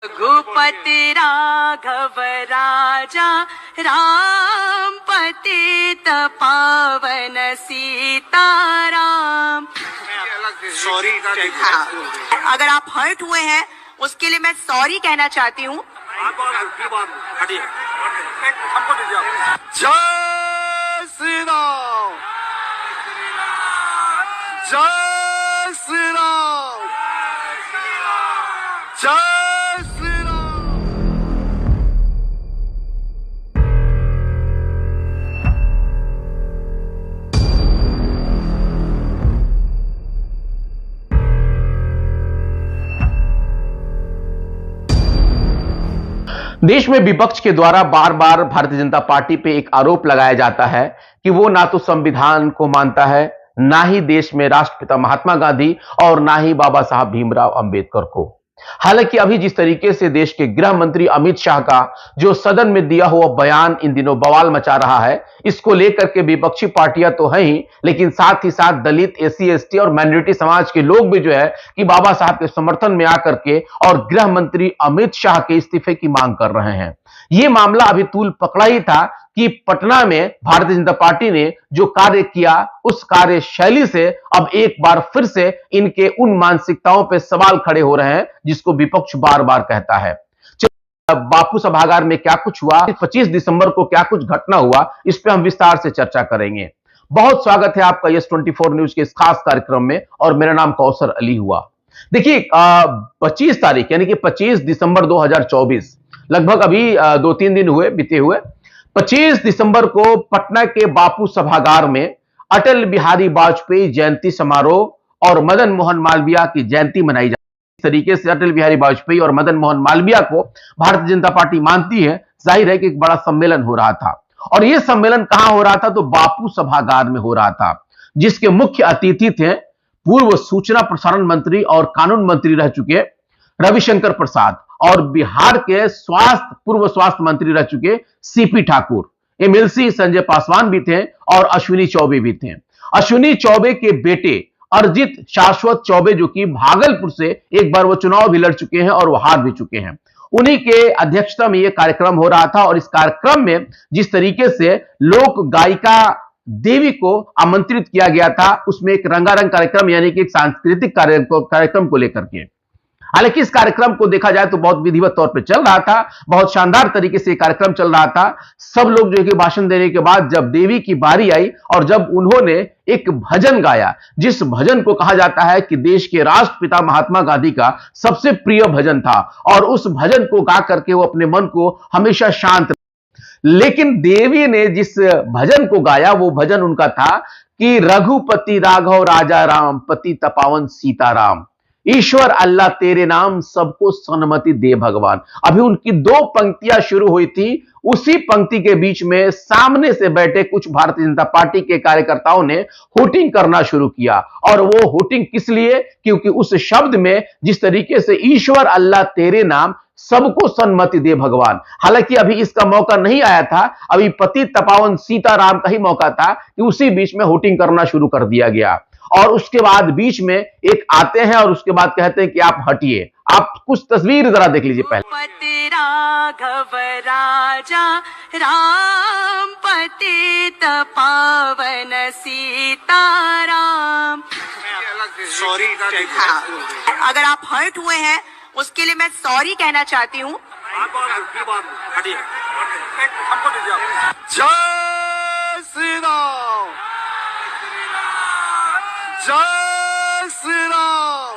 रघुपति राघव राजा राम पतित पावन सीताराम। सॉरी। हाँ, अगर आप हर्ट हुए हैं उसके लिए मैं सॉरी कहना चाहती हूँ। जय श्री राम, जय श्री राम, जय श्री राम। देश में विपक्ष के द्वारा बार बार भारतीय जनता पार्टी पे एक आरोप लगाया जाता है कि वो ना तो संविधान को मानता है, ना ही देश में राष्ट्रपिता महात्मा गांधी और ना ही बाबा साहब भीमराव अंबेडकर को। हालांकि अभी जिस तरीके से देश के गृह मंत्री अमित शाह का जो सदन में दिया हुआ बयान इन दिनों बवाल मचा रहा है, इसको लेकर के विपक्षी पार्टियां तो हैं ही, लेकिन साथ ही साथ दलित, एससी, एसटी और माइनॉरिटी समाज के लोग भी जो है कि बाबा साहब के समर्थन में आकर के और गृह मंत्री अमित शाह के इस्तीफे की मांग कर रहे हैं। यह मामला अभी तूल पकड़ा ही था कि पटना में भारतीय जनता पार्टी ने जो कार्य किया, उस कार्यशैली से अब एक बार फिर से इनके उन मानसिकताओं पर सवाल खड़े हो रहे हैं जिसको विपक्ष बार बार कहता है। बापू सभागार में क्या कुछ हुआ, 25 दिसंबर को क्या कुछ घटना हुआ, इस पे हम विस्तार से चर्चा करेंगे। बहुत स्वागत है आपका यस 24 न्यूज के इस खास कार्यक्रम में और मेरा नाम कौसर अली हुआ। देखिए 25 तारीख यानी कि 25 दिसंबर 2024, लगभग अभी 2-3 दिन हुए बीते हुए। 25 दिसंबर को पटना के बापू सभागार में अटल बिहारी वाजपेयी जयंती समारोह और मदन मोहन मालवीय की जयंती मनाई जाती। तरीके से अटल बिहारी वाजपेयी और मदन मोहन मालवीय को भारतीय जनता पार्टी मानती है। जाहिर है कि एक बड़ा सम्मेलन हो रहा था और यह सम्मेलन कहां हो रहा था, तो बापू सभागार में हो रहा था, जिसके मुख्य अतिथि थे पूर्व सूचना प्रसारण मंत्री और कानून मंत्री रह चुके रविशंकर प्रसाद और बिहार के पूर्व स्वास्थ्य मंत्री रह चुके सीपी ठाकुर, एमएलसी संजय पासवान भी थे और अश्विनी चौबे भी थे। अश्विनी चौबे के बेटे अर्जित शाश्वत चौबे जो कि भागलपुर से एक बार वो चुनाव भी लड़ चुके हैं और वो हार भी चुके हैं, उन्हीं के अध्यक्षता में यह कार्यक्रम हो रहा था। और इस कार्यक्रम में जिस तरीके से लोक गायिका देवी को आमंत्रित किया गया था, उसमें एक रंगारंग कार्यक्रम यानी कि एक सांस्कृतिक कार्यक्रम को लेकर के, हालांकि इस कार्यक्रम को देखा जाए तो बहुत विधिवत तौर पे चल रहा था, बहुत शानदार तरीके से कार्यक्रम चल रहा था। सब लोग जो है कि भाषण देने के बाद जब देवी की बारी आई और जब उन्होंने एक भजन गाया, जिस भजन को कहा जाता है कि देश के राष्ट्रपिता महात्मा गांधी का सबसे प्रिय भजन था, और उस भजन को गा करके वो अपने मन को हमेशा शांत। लेकिन देवी ने जिस भजन को गाया वो भजन उनका था कि रघुपति राघव राजा राम पतित पावन सीताराम, ईश्वर अल्लाह तेरे नाम सबको सन्मति दे भगवान। अभी उनकी 2 पंक्तियां शुरू हुई थी, उसी पंक्ति के बीच में सामने से बैठे कुछ भारतीय जनता पार्टी के कार्यकर्ताओं ने हुटिंग करना शुरू किया। और वो हुटिंग किस लिए, क्योंकि उस शब्द में जिस तरीके से ईश्वर अल्लाह तेरे नाम सबको सन्मति दे भगवान, हालांकि अभी इसका मौका नहीं आया था, अभी पतित पावन सीताराम का ही मौका था कि उसी बीच में हुटिंग करना शुरू कर दिया गया। और उसके बाद बीच में एक आते हैं और उसके बाद कहते हैं कि आप हटिए। आप कुछ तस्वीर जरा देख लीजिए पहले। रघुपति राघव राजा राम पतित पावन सीताराम। सॉरी। हाँ, अगर आप हर्ट हुए हैं उसके लिए मैं सॉरी कहना चाहती हूँ। जय श्री राम, जय श्री राम,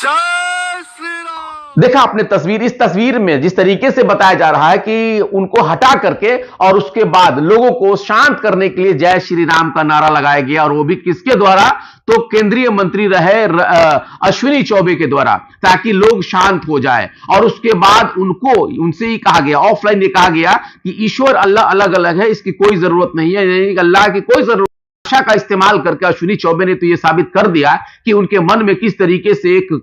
जय श्री राम। देखा आपने तस्वीर, इस तस्वीर में जिस तरीके से बताया जा रहा है कि उनको हटा करके और उसके बाद लोगों को शांत करने के लिए जय श्री राम का नारा लगाया गया, और वो भी किसके द्वारा, तो केंद्रीय मंत्री रहे अश्विनी चौबे के द्वारा, ताकि लोग शांत हो जाए। और उसके बाद उनसे ही कहा गया, ऑफलाइन ये कहा गया कि ईश्वर अल्लाह अलग अलग है, इसकी कोई जरूरत नहीं है, यानी अल्लाह की कोई जरूरत भाषा का इस्तेमाल करके अश्विनी चौबे ने तो यह साबित कर दिया कि उनके मन में किस तरीके से एक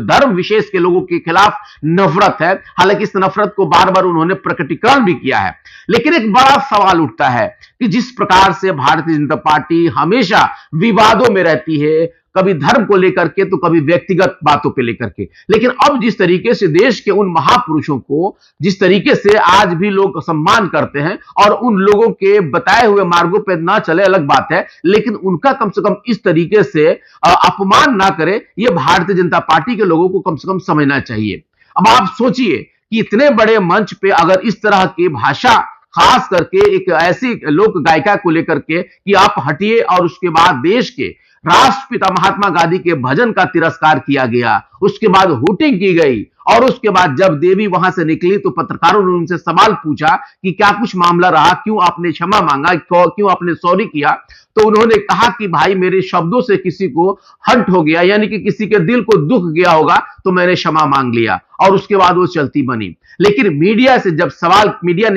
धर्म विशेष के लोगों के खिलाफ नफरत है। हालांकि इस नफरत को बार बार उन्होंने प्रकटीकरण भी किया है। लेकिन एक बड़ा सवाल उठता है कि जिस प्रकार से भारतीय जनता पार्टी हमेशा विवादों में रहती है, कभी धर्म को लेकर के तो कभी व्यक्तिगत बातों पे लेकर के। लेकिन अब जिस तरीके से देश के उन महापुरुषों को जिस तरीके से आज भी लोग सम्मान करते हैं और उन लोगों के बताए हुए मार्गों पे ना चले अलग बात है, लेकिन उनका कम से कम इस तरीके से अपमान ना करे, ये भारतीय जनता पार्टी के लोगों को कम से कम समझना चाहिए। अब आप सोचिए कि इतने बड़े मंच पे अगर इस तरह की भाषा, खास करके एक ऐसी लोक गायिका को लेकर के कि आप हटिए, और उसके बाद देश के राष्ट्रपिता महात्मा गांधी के भजन का तिरस्कार किया गया, उसके बाद हुटिंग की गई, और उसके बाद जब देवी वहां से निकली तो पत्रकारों ने उनसे सवाल पूछा कि क्या कुछ मामला रहा, क्यों आपने क्षमा मांगा, क्यों आपने सॉरी किया। तो उन्होंने कहा कि भाई मेरे शब्दों से किसी को हर्ट हो गया, यानी कि किसी के दिल को दुख गया होगा, तो मैंने क्षमा मांग लिया, और उसके बाद वो चलती बनी। लेकिन मीडिया ने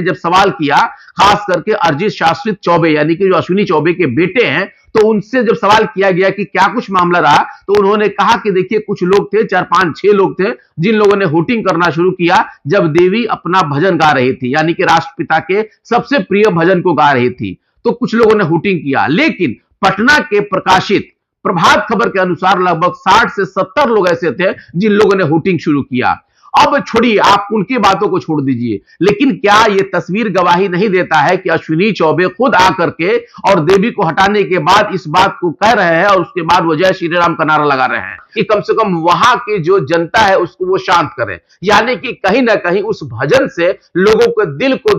जब सवाल किया, खास करके अरिजीत शाश्वत चौबे यानी कि जो अश्विनी चौबे के बेटे हैं, तो उनसे जब सवाल किया गया कि क्या कुछ मामला रहा, तो उन्होंने कहा कि देखिए कुछ लोग थे, 4 5 6 लोग थे, जिन लोगों ने हुटिंग करना शुरू किया जब देवी अपना भजन गा रही थी, यानी कि राष्ट्रपिता के सबसे प्रिय भजन को गा रही थी, तो कुछ लोगों ने हुटिंग किया। लेकिन पटना के प्रकाशित प्रभात खबर के अनुसार लगभग 60 से 70 लोग ऐसे थे जिन लोगों ने हुटिंग शुरू किया। अब छोड़िए, आप उनकी बातों को छोड़ दीजिए, लेकिन क्या यह तस्वीर गवाही नहीं देता है कि अश्विनी चौबे खुद आकर के और देवी को हटाने के बाद इस बात को कह रहे हैं, और उसके बाद वो जय श्री राम का नारा लगा रहे हैं कि कम से कम वहां की जो जनता है उसको वो शांत करें। यानी कि कहीं ना कहीं उस भजन से लोगों के दिल को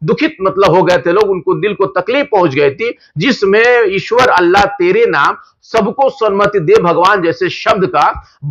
दुखित मतलब हो गए थे लोग, उनको दिल को तकलीफ पहुंच गई थी, जिसमें ईश्वर अल्लाह तेरे नाम सबको सन्मति दे भगवान जैसे शब्द का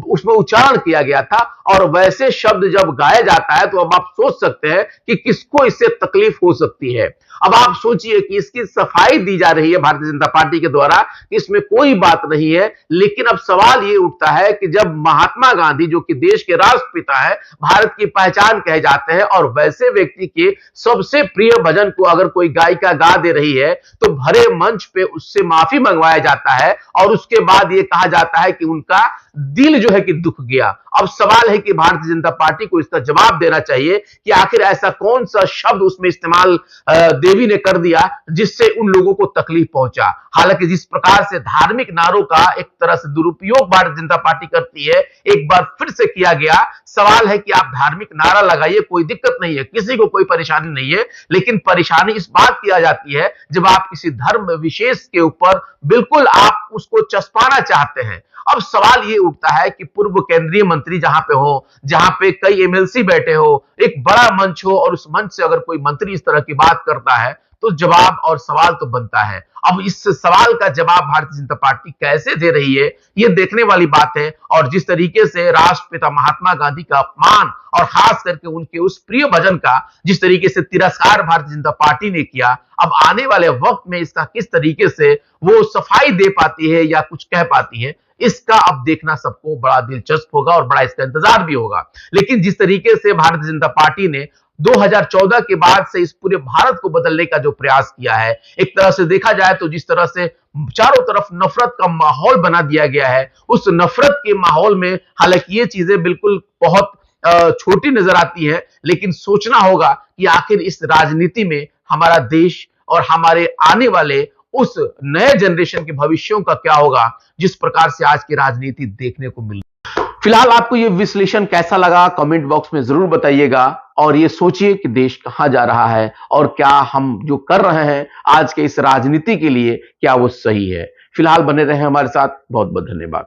उसमें उच्चारण किया गया था। और वैसे शब्द जब गाया जाता है तो अब आप सोच सकते हैं कि किसको इससे तकलीफ हो सकती है। अब आप सोचिए कि इसकी सफाई दी जा रही है भारतीय जनता पार्टी के द्वारा कि इसमें कोई बात नहीं है, लेकिन अब सवाल ये उठता है कि जब महात्मा गांधी जो कि देश के राष्ट्रपिता है, भारत की पहचान कहे जाते हैं, और वैसे व्यक्ति के सबसे प्रिय भजन को अगर कोई गायिका गा दे रही है तो भरे मंच पे उससे माफी मंगवाया जाता है, और उसके बाद ये कहा जाता है कि उनका दिल जो है कि दुख गया। अब सवाल है कि भारतीय जनता पार्टी को इसका जवाब देना चाहिए कि आखिर ऐसा कौन सा शब्द उसमें इस्तेमाल देवी ने कर दिया जिससे उन लोगों को तकलीफ पहुंचा। हालांकि जिस प्रकार से धार्मिक नारों का एक तरह से दुरुपयोग भारतीय जनता पार्टी करती है, एक बार फिर से किया गया। सवाल है कि आप धार्मिक नारा लगाइए, कोई दिक्कत नहीं है, किसी को कोई परेशानी नहीं है, लेकिन परेशानी इस बात की आ जाती है जब आप किसी धर्म विशेष के ऊपर बिल्कुल आप उसको चस्पाना चाहते हैं। अब सवाल ये उठता है कि पूर्व केंद्रीय मंत्री जहां पे हो, जहां पे कई एमएलसी बैठे हो, एक बड़ा मंच हो, और उस मंच से अगर कोई मंत्री इस तरह की बात करता है तो जवाब और सवाल तो बनता है। अब इस सवाल का जवाब भारतीय जनता पार्टी कैसे दे रही है, ये देखने वाली बात है। और जिस तरीके से राष्ट्रपिता महात्मा गांधी का अपमान और खास करके उनके उस प्रिय भजन का जिस तरीके से तिरस्कार भारतीय जनता पार्टी ने किया, अब आने वाले वक्त में इसका किस तरीके से वो सफाई दे पाती है या कुछ कह पाती है, इसका अब देखना सबको बड़ा दिलचस्प होगा और बड़ा इसका इंतजार भी होगा। लेकिन जिस तरीके से भारतीय जनता पार्टी ने 2014 के बाद से इस पूरे भारत को बदलने का जो प्रयास किया है, एक तरह से देखा जाए तो जिस तरह से चारों तरफ नफरत का माहौल बना दिया गया है, उस नफरत के माहौल में हालांकि ये चीजें बिल्कुल बहुत छोटी नजर आती है, लेकिन सोचना होगा कि आखिर इस राजनीति में हमारा देश और हमारे आने वाले उस नए जनरेशन के भविष्यों का क्या होगा, जिस प्रकार से आज की राजनीति देखने को मिल। फिलहाल आपको यह विश्लेषण कैसा लगा कमेंट बॉक्स में जरूर बताइएगा, और ये सोचिए कि देश कहां जा रहा है और क्या हम जो कर रहे हैं आज के इस राजनीति के लिए क्या वो सही है। फिलहाल बने रहे हमारे साथ, बहुत बहुत धन्यवाद।